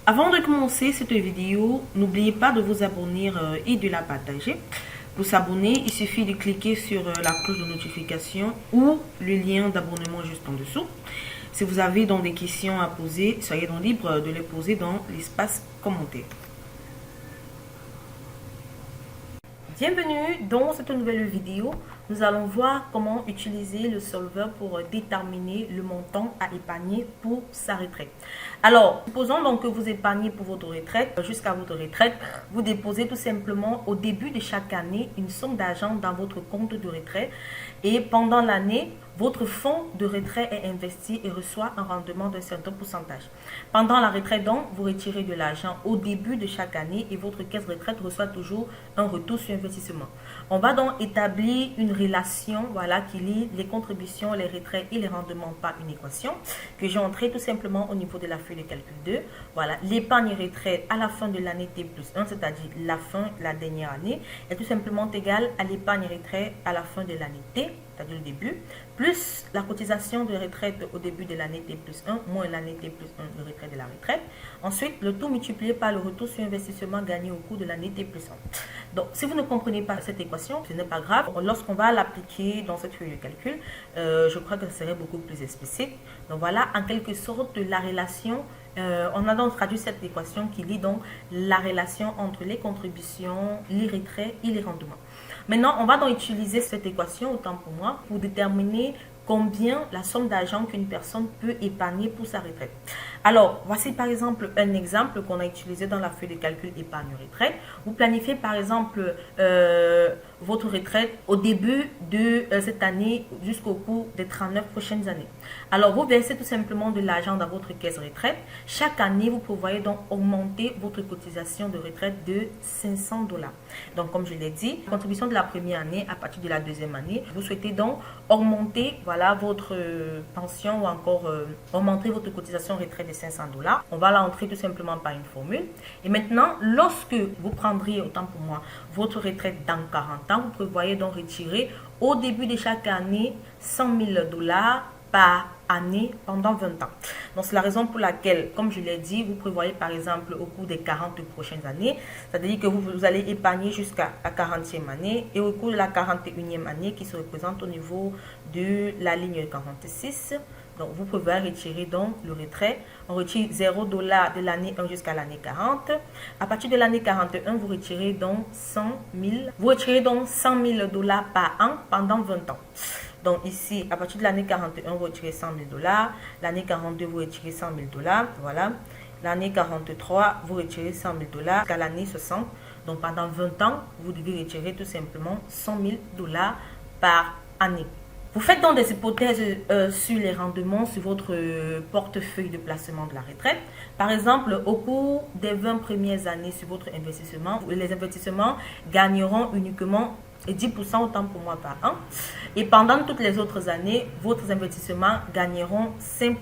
Avant de commencer cette vidéo, n'oubliez pas de vous abonner et de la partager. Pour s'abonner, il suffit de cliquer sur la cloche de notification ou le lien d'abonnement juste en dessous. Si vous avez donc des questions à poser, soyez donc libre de les poser dans l'espace commentaire. Bienvenue dans cette nouvelle vidéo. Nous allons voir comment utiliser le solver pour déterminer le montant à épargner pour sa retraite. Alors, supposons donc que vous épargnez pour votre retraite. Jusqu'à votre retraite, vous déposez tout simplement au début de chaque année une somme d'argent dans votre compte de retraite. Et pendant l'année, votre fonds de retraite est investi et reçoit un rendement d'un certain pourcentage. Pendant la retraite, donc, vous retirez de l'argent au début de chaque année et votre caisse retraite reçoit toujours un retour sur investissement. On va donc établir une relation, voilà, qui lie les contributions, les retraites et les rendements par une équation que j'ai entrée tout simplement au niveau de la feuille de calcul 2. Voilà, l'épargne retraite à la fin de l'année T plus 1, c'est-à-dire la dernière année, est tout simplement égale à l'épargne retraite à la fin de l'année T, c'est-à-dire le début, plus la cotisation de retraite au début de l'année T plus 1, moins l'année T plus 1 de retraite de la retraite. Ensuite, le tout multiplié par le retour sur investissement gagné au cours de l'année T plus 1. Donc, si vous ne comprenez pas cette équation, ce n'est pas grave. Lorsqu'on va l'appliquer dans cette feuille de calcul, je crois que ce serait beaucoup plus explicite. Donc, voilà, en quelque sorte, la relation. On a donc traduit cette équation qui lie donc la relation entre les contributions, les retraits et les rendements. Maintenant, on va donc utiliser cette équation, autant pour moi, pour déterminer combien la somme d'argent qu'une personne peut épargner pour sa retraite. Alors, voici par exemple un exemple qu'on a utilisé dans la feuille de calcul épargne-retraite. Vous planifiez par exemple votre retraite au début de cette année jusqu'au cours des 39 prochaines années. Alors, vous versez tout simplement de l'argent dans votre caisse retraite. Chaque année, vous prévoyez donc augmenter votre cotisation de retraite de 500 $. Donc, comme je l'ai dit, contribution de la première année à partir de la deuxième année, vous souhaitez donc augmenter, voilà, votre pension ou encore augmenter votre cotisation retraite de 500 $. On va l'entrer tout simplement par une formule. Et maintenant, lorsque vous prendriez, autant pour moi, votre retraite dans 40 ans, vous prévoyez donc retirer au début de chaque année 100 000 $ par année pendant 20 ans. Donc, c'est la raison pour laquelle, comme je l'ai dit, vous prévoyez par exemple au cours des 40 prochaines années, c'est-à-dire que vous allez épargner jusqu'à la 40e année et au cours de la 41e année qui se représente au niveau de la ligne 46. Donc, vous pouvez retirer donc le retrait. On retire 0 $ de l'année 1 jusqu'à l'année 40. À partir de l'année 41, vous retirez donc 100 000. Vous retirez donc 100 000 $ par an pendant 20 ans. Donc ici, à partir de l'année 41, vous retirez 100 000 $. L'année 42, vous retirez 100 000 $. Voilà. L'année 43, vous retirez 100 000 $ jusqu'à l'année 60. Donc pendant 20 ans, vous devez retirer tout simplement 100 000 $ par année. Vous faites donc des hypothèses sur les rendements sur votre portefeuille de placement de la retraite. Par exemple, au cours des 20 premières années sur votre investissement, les investissements gagneront uniquement 10% autant pour moi par an. Et pendant toutes les autres années, votre investissements gagneront 5%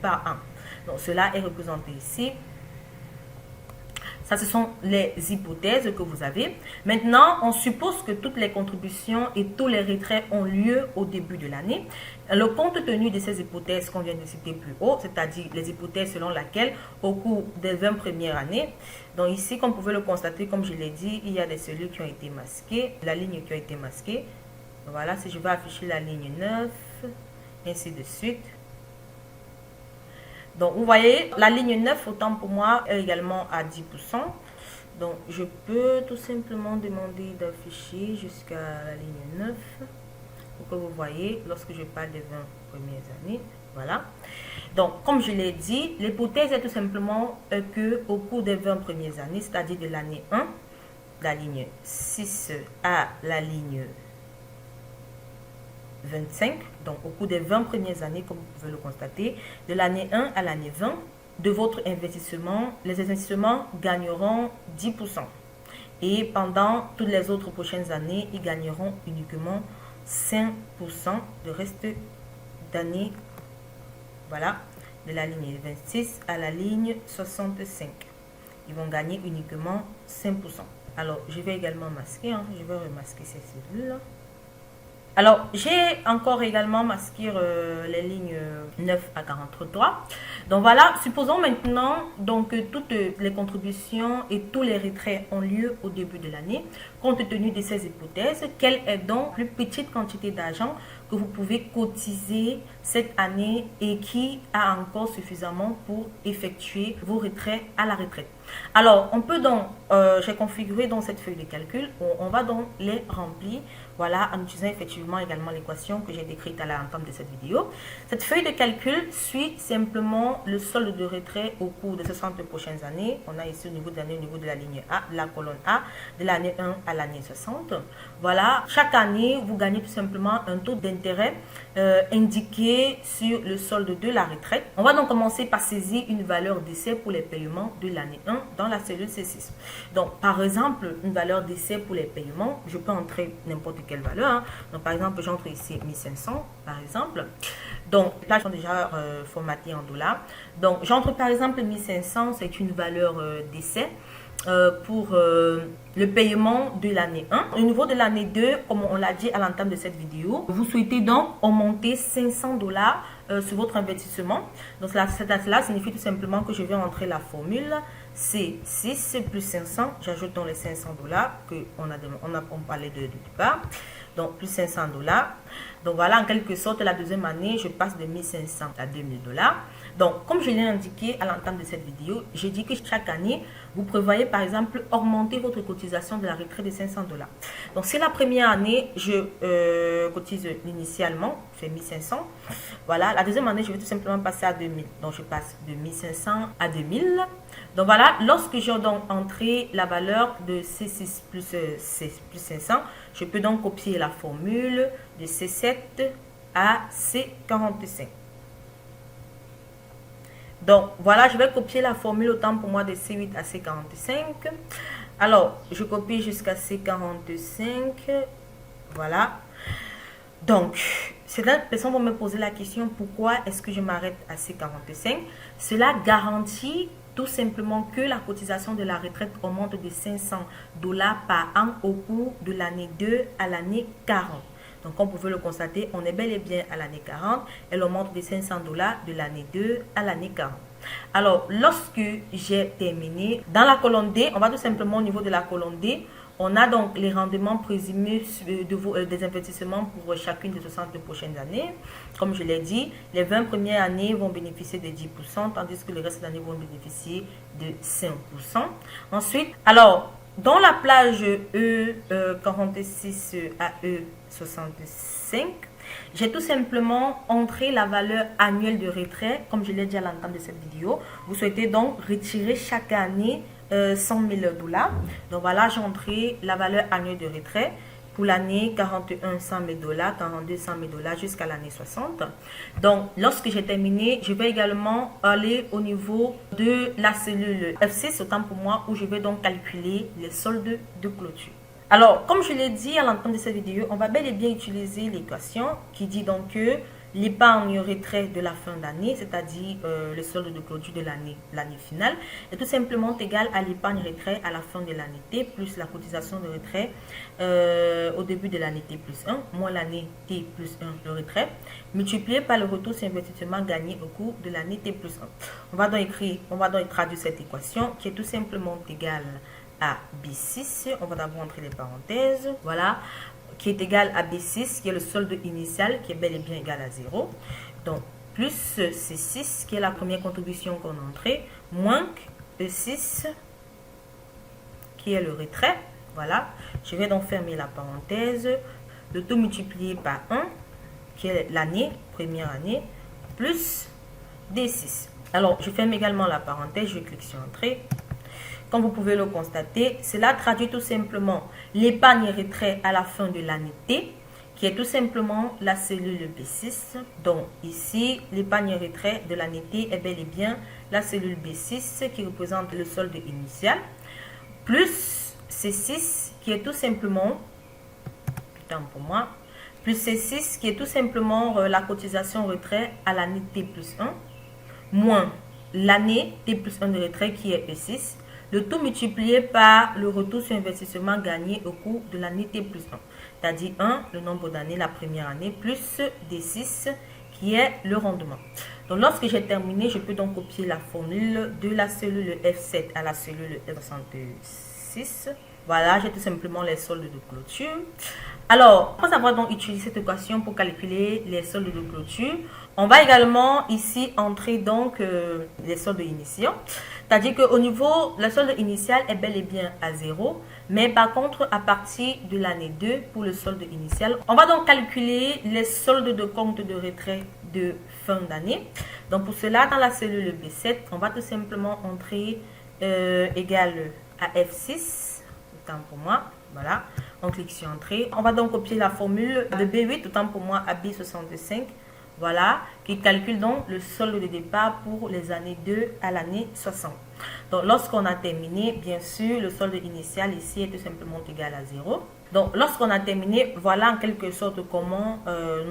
par an. Donc, cela est représenté ici. Ça, ce sont les hypothèses que vous avez. Maintenant, on suppose que toutes les contributions et tous les retraits ont lieu au début de l'année. Le compte tenu de ces hypothèses qu'on vient de citer plus haut, c'est-à-dire les hypothèses selon lesquelles, au cours des 20 premières années, donc ici, comme vous pouvez le constater, comme je l'ai dit, il y a des cellules qui ont été masquées, la ligne qui a été masquée. Voilà, si je vais afficher la ligne 9, ainsi de suite. Donc, vous voyez, la ligne 9, autant pour moi, est également à 10%. Donc, je peux tout simplement demander d'afficher jusqu'à la ligne 9 pour que vous voyez lorsque je parle des 20 premières années. Voilà. Donc, comme je l'ai dit, l'hypothèse est tout simplement que au cours des 20 premières années, c'est-à-dire de l'année 1, la ligne 6 à la ligne 25, donc au cours des 20 premières années, comme vous pouvez le constater, de l'année 1 à l'année 20, de votre investissement, les investissements gagneront 10%. Et pendant toutes les autres prochaines années, ils gagneront uniquement 5% de reste d'année. Voilà, de la ligne 26 à la ligne 65. Ils vont gagner uniquement 5%. Alors, je vais également masquer, je vais remasquer ces cellules-là. Alors, j'ai encore également masqué les lignes 9 à 43. Donc voilà, supposons maintenant donc, que toutes les contributions et tous les retraits ont lieu au début de l'année. Compte tenu de ces hypothèses, quelle est donc la plus petite quantité d'argent que vous pouvez cotiser cette année et qui a encore suffisamment pour effectuer vos retraits à la retraite? Alors, on peut donc, j'ai configuré dans cette feuille de calcul, on va donc les remplir, voilà, en utilisant effectivement également l'équation que j'ai décrite à l'entame de cette vidéo. Cette feuille de calcul suit simplement le solde de retrait au cours de ces 60 prochaines années. On a ici au niveau de l'année, au niveau de la ligne A, la colonne A, de l'année 1 à l'année 60. Voilà, chaque année, vous gagnez tout simplement un taux d'intérêt indiqué sur le solde de la retraite. On va donc commencer par saisir une valeur d'essai pour les paiements de l'année 1 dans la cellule C6. Donc, par exemple, une valeur d'essai pour les paiements, je peux entrer n'importe quelle valeur. Hein. Donc, par exemple, j'entre ici 1500, par exemple. Donc, là, ils sont déjà formatés en dollars. Donc, j'entre par exemple 1500, c'est une valeur d'essai. Pour le paiement de l'année 1. Au niveau de l'année 2, comme on l'a dit à l'entame de cette vidéo, vous souhaitez donc augmenter 500 dollars sur votre investissement. Donc cela signifie tout simplement que je vais entrer la formule C6 plus 500. J'ajoute dans les 500 dollars qu'on parlait de départ. Donc plus 500 dollars. Donc voilà, en quelque sorte, la deuxième année, je passe de 1500 à 2000 dollars. Donc, comme je l'ai indiqué à l'entame de cette vidéo, j'ai dit que chaque année, vous prévoyez par exemple augmenter votre cotisation de la retraite de 500 dollars. Donc, si la première année, je cotise initialement, je fais 1500. Voilà, la deuxième année, je vais tout simplement passer à 2000. Donc, je passe de 1500 à 2000. Donc, voilà, lorsque j'ai donc entré la valeur de C6 plus 500, je peux donc copier la formule de C7 à C45. Donc, voilà, je vais copier la formule autant pour moi de C8 à C45. Alors, je copie jusqu'à C45. Voilà. Donc, certaines personnes vont me poser la question, pourquoi est-ce que je m'arrête à C45? Cela garantit tout simplement que la cotisation de la retraite augmente de 500 dollars par an au cours de l'année 2 à l'année 40. Donc, comme vous pouvez le constater, on est bel et bien à l'année 40. Elle augmente de 500 dollars de l'année 2 à l'année 40. Alors, lorsque j'ai terminé, dans la colonne D, on va tout simplement au niveau de la colonne D, on a donc les rendements présumés des investissements pour chacune des 60 prochaines années. Comme je l'ai dit, les 20 premières années vont bénéficier de 10%, tandis que le reste des années vont bénéficier de 5%. Ensuite, alors, dans la plage E46 à E65, j'ai tout simplement entré la valeur annuelle de retrait, comme je l'ai dit à l'entame de cette vidéo. Vous souhaitez donc retirer chaque année 100 000 dollars. Donc voilà, j'ai entré la valeur annuelle de retrait pour l'année 41, 100 000 dollars, 42, 100 000 dollars jusqu'à l'année 60. Donc, lorsque j'ai terminé, je vais également aller au niveau de la cellule F6, autant pour moi, où je vais donc calculer les soldes de clôture. Alors, comme je l'ai dit à l'entame de cette vidéo, on va bel et bien utiliser l'équation qui dit donc que l'épargne retrait de la fin d'année, c'est-à-dire le solde de clôture de l'année finale, est tout simplement égal à l'épargne retrait à la fin de l'année T plus la cotisation de retrait au début de l'année T plus 1, moins l'année T plus 1, le retrait, multiplié par le retour sur investissement gagné au cours de l'année T plus 1. On va donc traduire cette équation qui est tout simplement égale à B6, on va d'abord entrer les parenthèses, voilà, qui est égal à B6, qui est le solde initial, qui est bel et bien égal à 0. Donc, plus C6, qui est la première contribution qu'on a entrée, moins E6, qui est le retrait. Voilà, je vais donc fermer la parenthèse. Le tout multiplié par 1, qui est l'année, première année, plus D6. Alors, je ferme également la parenthèse, je clique sur Entrée. Comme vous pouvez le constater, cela traduit tout simplement l'épargne retrait à la fin de l'année T, qui est tout simplement la cellule B6. Donc ici, l'épargne retrait de l'année T est bel et bien la cellule B6 qui représente le solde initial, plus C6 qui est tout simplement, plus C6 qui est tout simplement la cotisation retrait à l'année T plus 1, moins l'année T plus 1 de retrait qui est E6, le tout multiplié par le retour sur investissement gagné au cours de l'année T plus 1. c'est-à-dire 1, le nombre d'années, la première année, plus D6, qui est le rendement. Donc, lorsque j'ai terminé, je peux donc copier la formule de la cellule F7 à la cellule F66. Voilà, j'ai tout simplement les soldes de clôture. Alors, après avoir donc utilisé cette équation pour calculer les soldes de clôture, on va également ici entrer donc les soldes initiaux. C'est-à-dire qu'au niveau, le solde initial est bel et bien à 0. Mais par contre, à partir de l'année 2, pour le solde initial, on va donc calculer les soldes de compte de retrait de fin d'année. Donc pour cela, dans la cellule B7, on va tout simplement entrer égal à F6. Autant pour moi, voilà. On clique sur Entrée. On va donc copier la formule de B8, autant pour moi à B65. Voilà, qui calcule donc le solde de départ pour les années 2 à l'année 60. Donc, lorsqu'on a terminé, bien sûr, le solde initial ici est tout simplement égal à 0. Donc, lorsqu'on a terminé, voilà en quelque sorte comment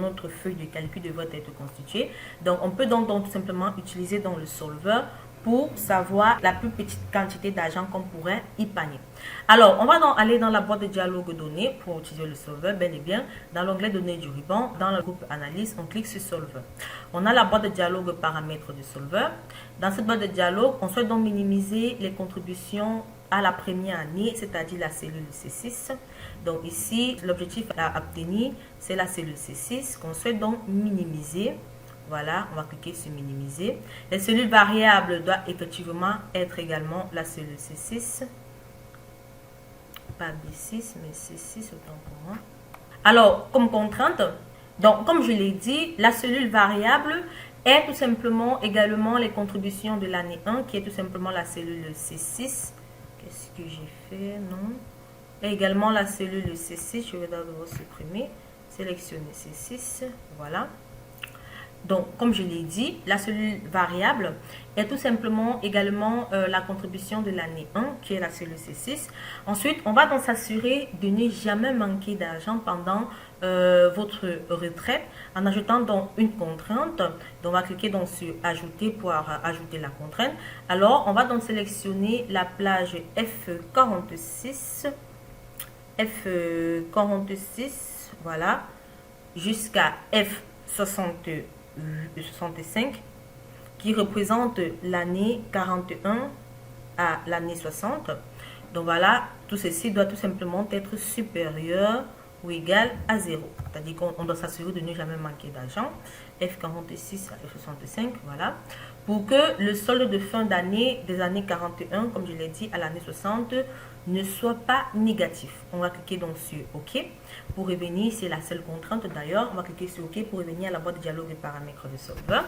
notre feuille de calcul devrait être constituée. Donc, on peut donc tout simplement utiliser dans le solver pour savoir la plus petite quantité d'argent qu'on pourrait épargner. Alors, on va donc aller dans la boîte de dialogue données pour utiliser le solver, bel et bien. Dans l'onglet données du ruban, dans le groupe analyse, on clique sur solver. On a la boîte de dialogue paramètres du solver. Dans cette boîte de dialogue, on souhaite donc minimiser les contributions à la première année, c'est-à-dire la cellule C6. Donc ici, l'objectif à obtenir, c'est la cellule C6 qu'on souhaite donc minimiser. Voilà, on va cliquer sur minimiser. Les cellules variables doivent effectivement être également la cellule C6. Pas B6, mais C6 autant pour moi. Alors, comme contrainte, donc comme je l'ai dit, la cellule variable est tout simplement également les contributions de l'année 1, qui est tout simplement la cellule C6. Qu'est-ce que j'ai fait? Non. Et également la cellule C6, je vais d'abord supprimer. Sélectionner C6, voilà. Donc, comme je l'ai dit, la cellule variable est tout simplement également la contribution de l'année 1, qui est la cellule C6. Ensuite, on va donc s'assurer de ne jamais manquer d'argent pendant votre retraite en ajoutant donc une contrainte. Donc, on va cliquer donc sur Ajouter pour ajouter la contrainte. Alors, on va donc sélectionner la plage F46, F46, voilà, jusqu'à F65 qui représente l'année 41 à l'année 60. Donc voilà, tout ceci doit tout simplement être supérieur ou égal à 0. C'est-à-dire qu'on doit s'assurer de ne jamais manquer d'argent. F46 à F65, voilà. Pour que le solde de fin d'année des années 41, comme je l'ai dit, à l'année 60, ne soit pas négatif. On va cliquer donc sur OK. Pour revenir, c'est la seule contrainte d'ailleurs. On va cliquer sur OK pour revenir à la boîte de dialogue et paramètres de solver.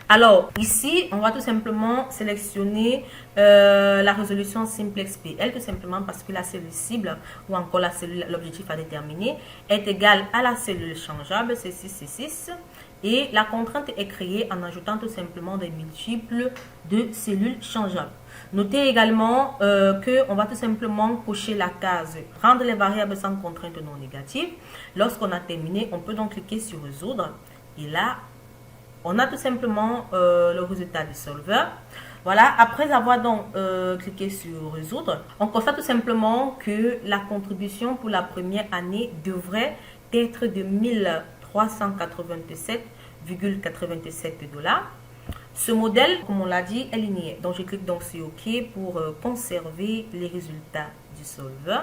Alors, ici, on va tout simplement sélectionner la résolution simplex PL, tout simplement parce que la cellule cible ou encore la cellule, l'objectif à déterminer, est égale à la cellule changeable, C6, C6. Et la contrainte est créée en ajoutant tout simplement des multiples de cellules changeables. Notez également qu'on va tout simplement cocher la case « Rendre les variables sans contrainte non négative ». Lorsqu'on a terminé, on peut donc cliquer sur « Résoudre ». Et là, on a tout simplement le résultat du solver. Voilà, après avoir donc cliqué sur « Résoudre », on constate tout simplement que la contribution pour la première année devrait être de 1387,87 $. Ce modèle, comme on l'a dit, est linéaire. Donc, je clique donc sur OK pour conserver les résultats du solver.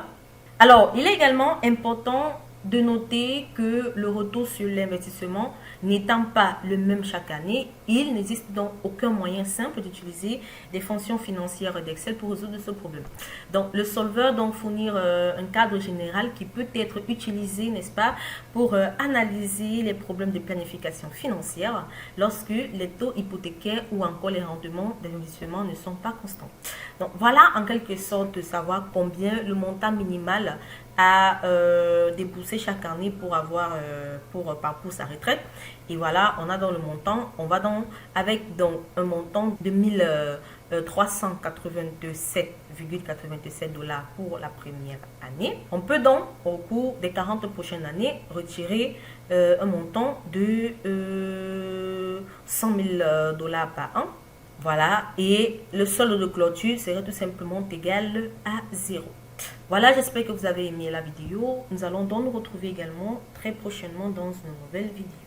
Alors, il est également important de noter que le retour sur l'investissement n'étant pas le même chaque année, il n'existe donc aucun moyen simple d'utiliser des fonctions financières d'Excel pour résoudre ce problème. Donc, le solver donc fournir un cadre général qui peut être utilisé, n'est-ce pas, pour analyser les problèmes de planification financière lorsque les taux hypothécaires ou encore les rendements d'investissement ne sont pas constants. Donc, voilà en quelque sorte de savoir combien le montant minimal à débourser chaque année pour avoir pour sa retraite. Et voilà, on a dans le montant, on va donc avec donc un montant de 1387,87 $ pour la première année. On peut donc au cours des 40 prochaines années retirer un montant de 100 000 $ par an. Voilà, et le solde de clôture serait tout simplement égal à 0. Voilà, j'espère que vous avez aimé la vidéo. Nous allons donc nous retrouver également très prochainement dans une nouvelle vidéo.